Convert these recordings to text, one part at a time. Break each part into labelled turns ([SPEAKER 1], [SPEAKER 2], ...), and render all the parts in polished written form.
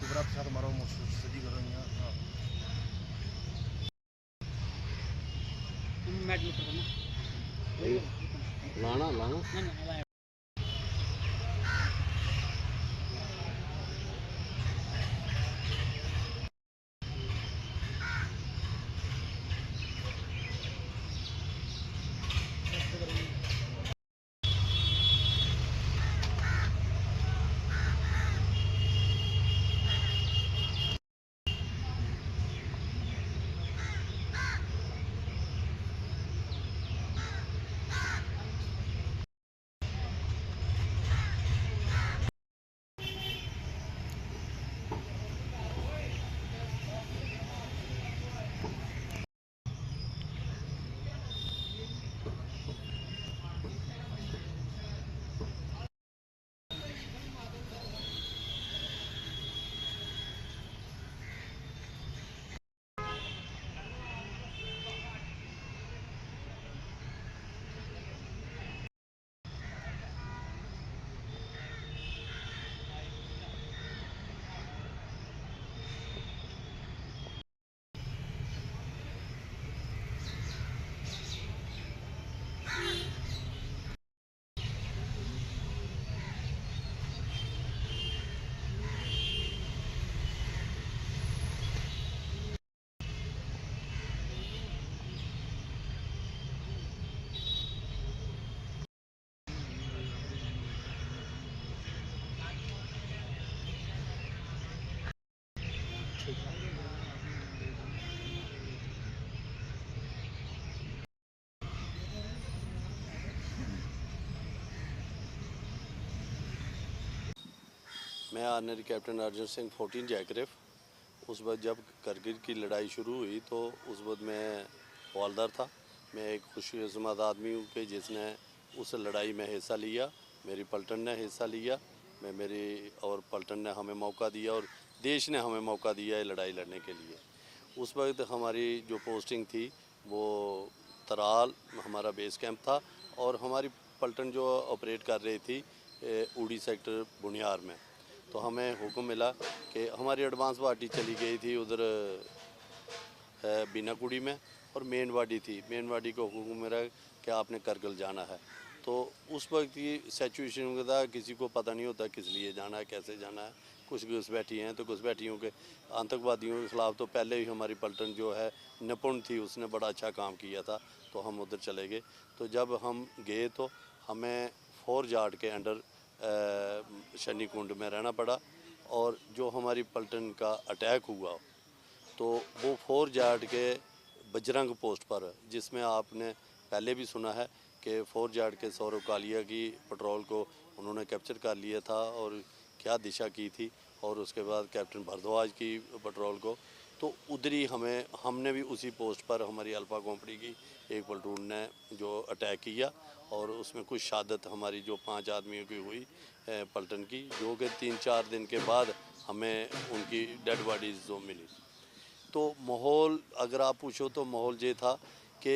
[SPEAKER 1] दोबारा साथ हमारा सजी करो यहाँ। हाँ
[SPEAKER 2] लाना लाना मैं ऑनरी कैप्टन अर्जुन सिंह 14 जैकरेफ। उस वक्त जब करगिल की लड़ाई शुरू हुई तो उस वक्त मैं हवलदार था। मैं एक खुशकिस्मत आदमी हूँ कि जिसने उस लड़ाई में हिस्सा लिया। मेरी पलटन ने हिस्सा लिया। और पलटन ने हमें मौका दिया और देश ने हमें मौका दिया है लड़ाई लड़ने के लिए। उस वक्त हमारी जो पोस्टिंग थी वो तराल हमारा बेस कैंप था और हमारी पलटन जो ऑपरेट कर रही थी उड़ी सेक्टर बुनियार में। तो हमें हुक्म मिला कि हमारी एडवांस पार्टी चली गई थी उधर बीनाकुड़ी में और मेन वाडी थी। मेन वाडी को हुक्म मिला कि आपने करगिल जाना है। तो उस वक्त की सिचुएशन का था, किसी को पता नहीं होता किस लिए जाना है, कैसे जाना है। कुछ घुसपैठी हैं तो घुसपैठियों के आतंकवादियों के ख़िलाफ़ तो पहले ही हमारी पलटन जो है निपुण थी, उसने बड़ा अच्छा काम किया था। तो हम उधर चले गए। तो जब हम गए तो हमें 4 जाट के अंडर शनि कुंड में रहना पड़ा। और जो हमारी पलटन का अटैक हुआ तो वो 4 जाट के बजरंग पोस्ट पर, जिसमें आपने पहले भी सुना है कि 4 जाट के सौरव कालिया की पेट्रोल को उन्होंने कैप्चर कर लिया था और क्या दिशा की थी। और उसके बाद कैप्टन भारद्वाज की पेट्रोल को तो उधर ही हमने भी उसी पोस्ट पर हमारी अल्फा कंपनी की एक प्लाटून ने जो अटैक किया और उसमें कुछ शहादत हमारी जो 5 आदमियों की हुई पलटन की, जो कि 3-4 दिन के बाद हमें उनकी डेड बॉडीज़ जो मिली। तो माहौल अगर आप पूछो तो माहौल ये था कि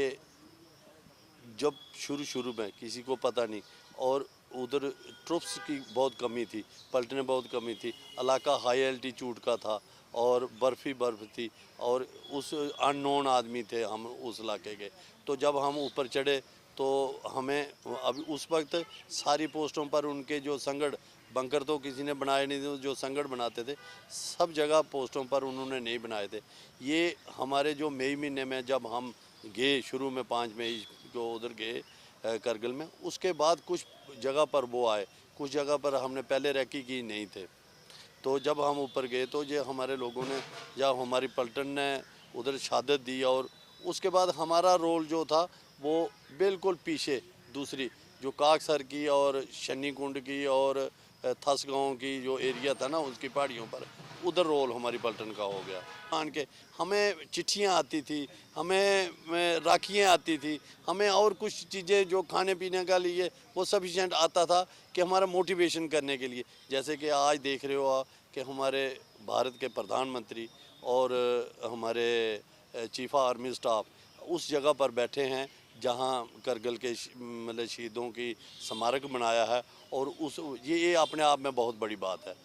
[SPEAKER 2] जब शुरू में किसी को पता नहीं और उधर ट्रुप्स की बहुत कमी थी, पलटने बहुत कमी थी, इलाका हाई एल्टीट्यूड का था और बर्फ़ थी और उस अननोन आदमी थे हम उस इलाके के। तो जब हम ऊपर चढ़े तो हमें अभी उस वक्त सारी पोस्टों पर उनके जो संगड़ बंकर तो किसी ने बनाए नहीं थे, जो संगड़ बनाते थे सब जगह पोस्टों पर उन्होंने नहीं बनाए थे। ये हमारे जो मई महीने में जब हम गए, शुरू में 5 मई को उधर गए करगिल में, उसके बाद कुछ जगह पर वो आए, कुछ जगह पर हमने पहले रैकी की नहीं थे। तो जब हम ऊपर गए तो ये हमारे लोगों ने या हमारी पलटन ने उधर शहादत दी और उसके बाद हमारा रोल जो था वो बिल्कुल पीछे दूसरी जो काकसर की और शनि कुंड की और थस गाँव की जो एरिया था ना उसकी पहाड़ियों पर, उधर रोल हमारी पलटन का हो गया। मान के हमें चिट्ठियाँ आती थी, हमें राखियाँ आती थी, हमें और कुछ चीज़ें जो खाने पीने का लिए वो सफिशेंट आता था कि हमारा मोटिवेशन करने के लिए। जैसे कि आज देख रहे हो आप कि हमारे भारत के प्रधानमंत्री और हमारे चीफ आर्मी स्टाफ उस जगह पर बैठे हैं जहां करगिल के मतलब शहीदों की स्मारक बनाया है और ये अपने आप में बहुत बड़ी बात है।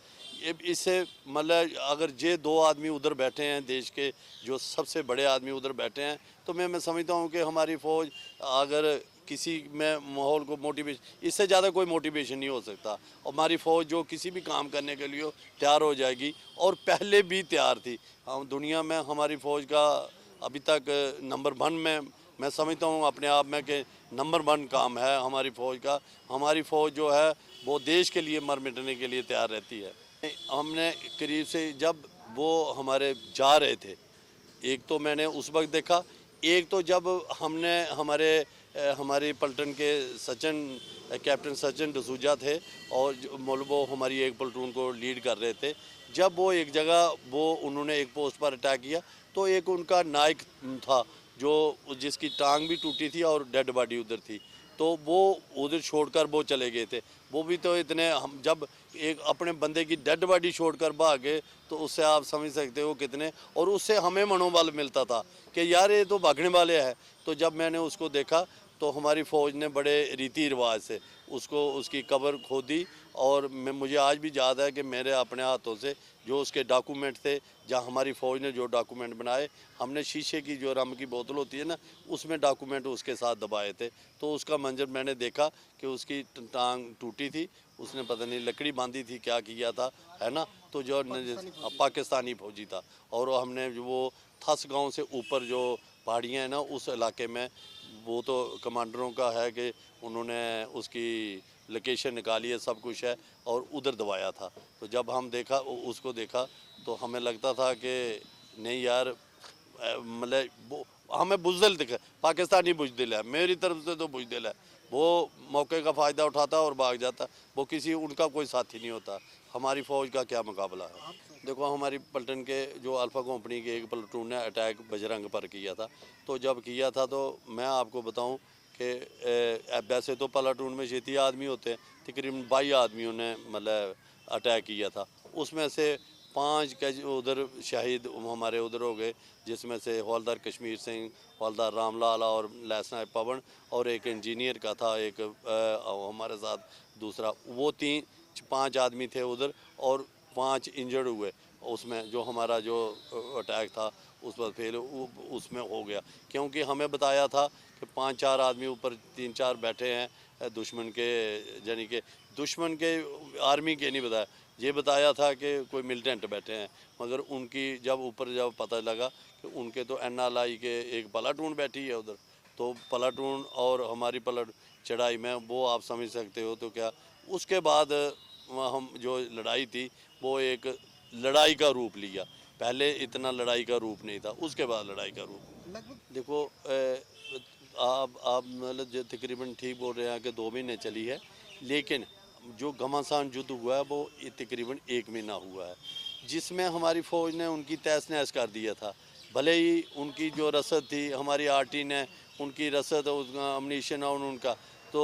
[SPEAKER 2] इससे मतलब अगर ये दो आदमी उधर बैठे हैं, देश के जो सबसे बड़े आदमी उधर बैठे हैं, तो मैं समझता हूँ कि हमारी फ़ौज अगर किसी में माहौल को मोटिवेशन, इससे ज़्यादा कोई मोटिवेशन नहीं हो सकता। हमारी फ़ौज जो किसी भी काम करने के लिए तैयार हो जाएगी, और पहले भी तैयार थी। हम दुनिया में हमारी फ़ौज का अभी तक नंबर 1 में मैं समझता हूँ अपने आप में कि नंबर 1 काम है हमारी फ़ौज का। हमारी फ़ौज जो है वो देश के लिए मर मिटने के लिए तैयार रहती है। हमने करीब से जब वो हमारे जा रहे थे, एक तो मैंने उस वक्त देखा, एक तो जब हमने हमारी पलटन के कैप्टन सचिन डसूजा थे, और वो हमारी एक प्लेटून को लीड कर रहे थे। जब वो एक जगह वो उन्होंने एक पोस्ट पर अटैक किया, तो एक उनका नायक था जो जिसकी टांग भी टूटी थी और डेड बॉडी उधर थी, तो वो उधर छोड़कर वो चले गए थे। वो भी तो इतने, हम जब एक अपने बंदे की डेड बॉडी छोड़कर भाग गए, तो उससे आप समझ सकते हो कितने, और उससे हमें मनोबल मिलता था कि यार ये तो भागने वाले हैं। तो जब मैंने उसको देखा, तो हमारी फ़ौज ने बड़े रीति रिवाज से उसकी कब्र खोदी, और मुझे आज भी याद है कि मेरे अपने हाथों से जो उसके डॉक्यूमेंट थे, जहाँ हमारी फ़ौज ने जो डॉक्यूमेंट बनाए, हमने शीशे की जो रम की बोतल होती है ना, उसमें डॉक्यूमेंट उसके साथ दबाए थे। तो उसका मंजर मैंने देखा कि उसकी टांग टूटी थी, उसने पता नहीं लकड़ी बांधी थी, क्या किया था, है ना। तो जो पाकिस्तानी फौजी था, और हमने वो थस गांव से ऊपर जो पहाड़ियाँ हैं ना, उस इलाके में, वो तो कमांडरों का है कि उन्होंने उसकी लोकेशन निकाली है, सब कुछ है, और उधर दबाया था। तो जब हम उसको देखा, तो हमें लगता था कि नहीं यार, मतलब वो हमें बुज़दिल दिखा, पाकिस्तानी बुज़दिल है, मेरी तरफ से तो बुज़दिल है। वो मौके का फ़ायदा उठाता और भाग जाता, वो किसी उनका कोई साथी नहीं होता। हमारी फ़ौज का क्या मुकाबला है। देखो, हमारी पलटन के जो अल्फ़ा कंपनी के एक प्लेटून ने अटैक बजरंग पर किया था। तो जब किया था, तो मैं आपको बताऊं कि वैसे तो प्लेटून में 36 आदमी होते हैं, तकरीबन 22 आदमियों ने मतलब अटैक किया था। उसमें से 5 उधर शहीद हमारे उधर हो गए, जिसमें से हवलदार कश्मीर सिंह, हवलदार रामलाल और लैसना पवन, और एक इंजीनियर का था एक हमारे साथ दूसरा। वो 5 आदमी थे उधर, और 5 इंजर्ड हुए उसमें। जो हमारा जो अटैक था उस पर फेल उसमें हो गया, क्योंकि हमें बताया था कि 5-4 आदमी ऊपर 3-4 बैठे हैं दुश्मन के, यानी कि दुश्मन के आर्मी के नहीं बताया, ये बताया था कि कोई मिलिटेंट बैठे हैं। मगर उनकी जब पता लगा कि उनके तो NLI के एक प्लाटून बैठी है उधर, तो प्लाटून और हमारी पलट चढ़ाई में, वो आप समझ सकते हो। तो क्या उसके बाद हम जो लड़ाई थी, वो एक लड़ाई का रूप लिया। पहले इतना लड़ाई का रूप नहीं था, उसके बाद लड़ाई का रूप। देखो, आप मतलब जो तकरीबन ठीक बोल रहे हैं कि 2 महीने चली है, लेकिन जो घमासान युद्ध हुआ है वो तकरीबन 1 महीना हुआ है, जिसमें हमारी फ़ौज ने उनकी तहस नहस कर दिया था। भले ही उनकी जो रसद थी, हमारी RT ने उनकी रसद, अमनीशन और उनका, तो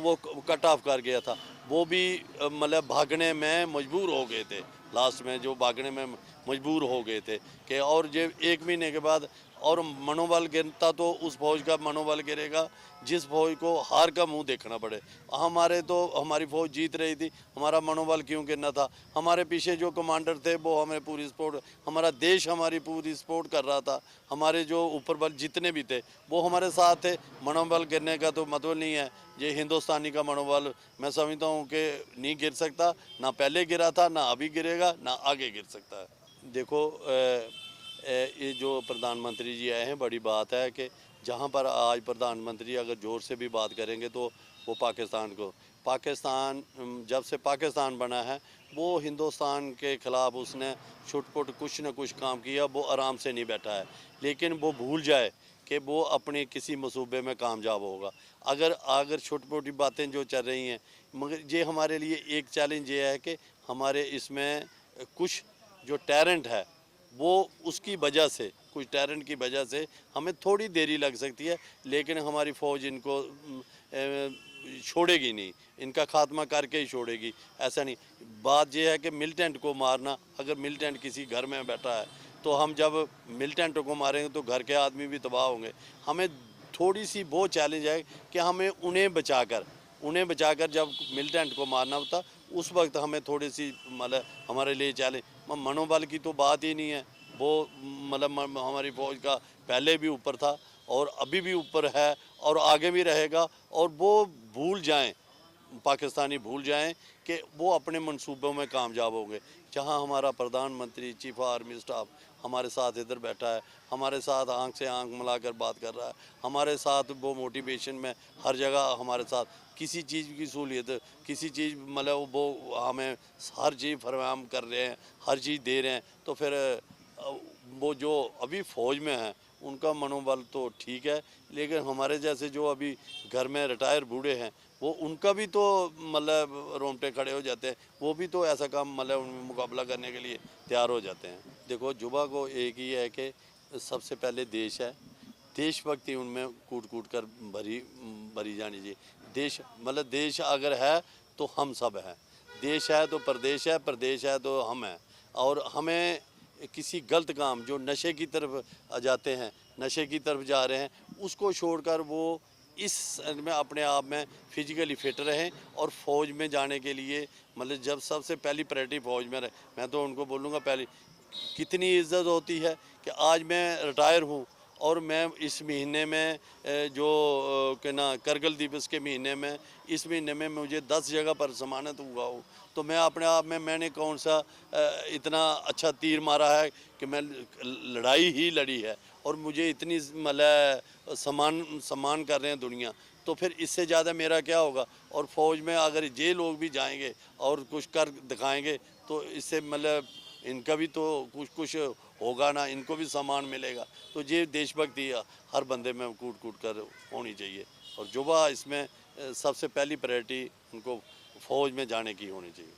[SPEAKER 2] वो कट ऑफ कर गया था। वो भी मतलब भागने में मजबूर हो गए थे, लास्ट में जो भागने में मजबूर हो गए थे कि, और ये 1 महीने के बाद, और मनोबल गिरता तो उस फौज का मनोबल गिरेगा जिस फौज को हार का मुंह देखना पड़े। हमारी फौज जीत रही थी, हमारा मनोबल क्यों गिरना था। हमारे पीछे जो कमांडर थे वो हमें पूरी सपोर्ट, हमारा देश हमारी पूरी सपोर्ट कर रहा था। हमारे जो ऊपर बल जितने भी थे वो हमारे साथ थे। मनोबल गिरने का तो मतलब नहीं है। ये हिंदुस्तानी का मनोबल मैं समझता हूँ कि नहीं गिर सकता, ना पहले गिरा था, ना अभी गिरेगा, ना आगे गिर सकता है। देखो, ये जो प्रधानमंत्री जी आए हैं, बड़ी बात है कि जहाँ पर आज प्रधानमंत्री अगर ज़ोर से भी बात करेंगे, तो वो पाकिस्तान जब से पाकिस्तान बना है, वो हिंदुस्तान के ख़िलाफ़ उसने छुटपुट कुछ न कुछ काम किया। वो आराम से नहीं बैठा है, लेकिन वो भूल जाए कि वो अपने किसी मसूबे में कामयाब होगा। अगर छोटी-मोटी बातें जो चल रही हैं, मगर ये हमारे लिए एक चैलेंज ये है कि हमारे इसमें कुछ जो टैलेंट है, वो उसकी वजह से, कुछ टैलेंट की वजह से हमें थोड़ी देरी लग सकती है, लेकिन हमारी फ़ौज इनको छोड़ेगी नहीं, इनका खात्मा करके ही छोड़ेगी। ऐसा नहीं, बात यह है कि मिलिटेंट को मारना, अगर मिलिटेंट किसी घर में बैठा है, तो हम जब मिलिटेंट को मारेंगे तो घर के आदमी भी तबाह होंगे। हमें थोड़ी सी वो चैलेंज है कि हमें उन्हें बचाकर उन्हें बचाकर जब मिलिटेंट को मारना होता उस वक्त हमें थोड़ी सी मतलब हमारे लिए चैलेंज, मनोबल की तो बात ही नहीं है। वो मतलब हमारी फौज का पहले भी ऊपर था और अभी भी ऊपर है और आगे भी रहेगा। और वो भूल जाएं, पाकिस्तानी भूल जाएं कि वो अपने मंसूबों में कामयाब होंगे। जहां हमारा प्रधानमंत्री, चीफ आर्मी स्टाफ हमारे साथ इधर बैठा है, हमारे साथ आंख से आंख मिलाकर बात कर रहा है, हमारे साथ वो मोटिवेशन में हर जगह हमारे साथ, किसी चीज़ की सहूलियत, किसी चीज़ मतलब वो हमें हर चीज़ फराहम कर रहे हैं, हर चीज़ दे रहे हैं। तो फिर वो जो अभी फ़ौज में हैं उनका मनोबल तो ठीक है, लेकिन हमारे जैसे जो अभी घर में रिटायर बूढ़े हैं वो उनका भी तो मतलब रोंगटे खड़े हो जाते हैं। वो भी तो ऐसा काम मतलब उनमें मुकाबला करने के लिए तैयार हो जाते हैं। देखो जुबा को एक ही है कि सबसे पहले देश है, देशभक्ति उनमें कूट कूट कर भरी भरी जानी चाहिए। देश मतलब देश अगर है तो हम सब हैं, देश है तो प्रदेश है, प्रदेश है तो हम हैं। और हमें किसी गलत काम जो नशे की तरफ जाते हैं, नशे की तरफ जा रहे हैं, उसको छोड़कर वो इस में अपने आप में फिजिकली फिट रहें और फ़ौज में जाने के लिए मतलब जब सबसे पहली प्रायोरिटी फ़ौज में रहे। मैं तो उनको बोलूँगा पहले कितनी इज्जत होती है कि आज मैं रिटायर हूँ और मैं इस महीने में क्या ना करगिल दिवस के महीने में इस महीने में मुझे 10 जगह पर सम्मानित हुआ हूँ। तो मैं अपने आप में मैंने कौन सा इतना अच्छा तीर मारा है कि मैं लड़ाई ही लड़ी है और मुझे इतनी मतलब सम्मान कर रहे हैं दुनिया। तो फिर इससे ज़्यादा मेरा क्या होगा। और फ़ौज में अगर ये लोग भी जाएंगे और कुछ कर दिखाएंगे तो इससे मतलब इनका भी तो कुछ होगा ना, इनको भी सम्मान मिलेगा। तो ये देशभक्ति हर बंदे में कूट कूट कर होनी चाहिए। और युवा इसमें सबसे पहली प्रायोरिटी उनको फ़ौज में जाने की होनी चाहिए।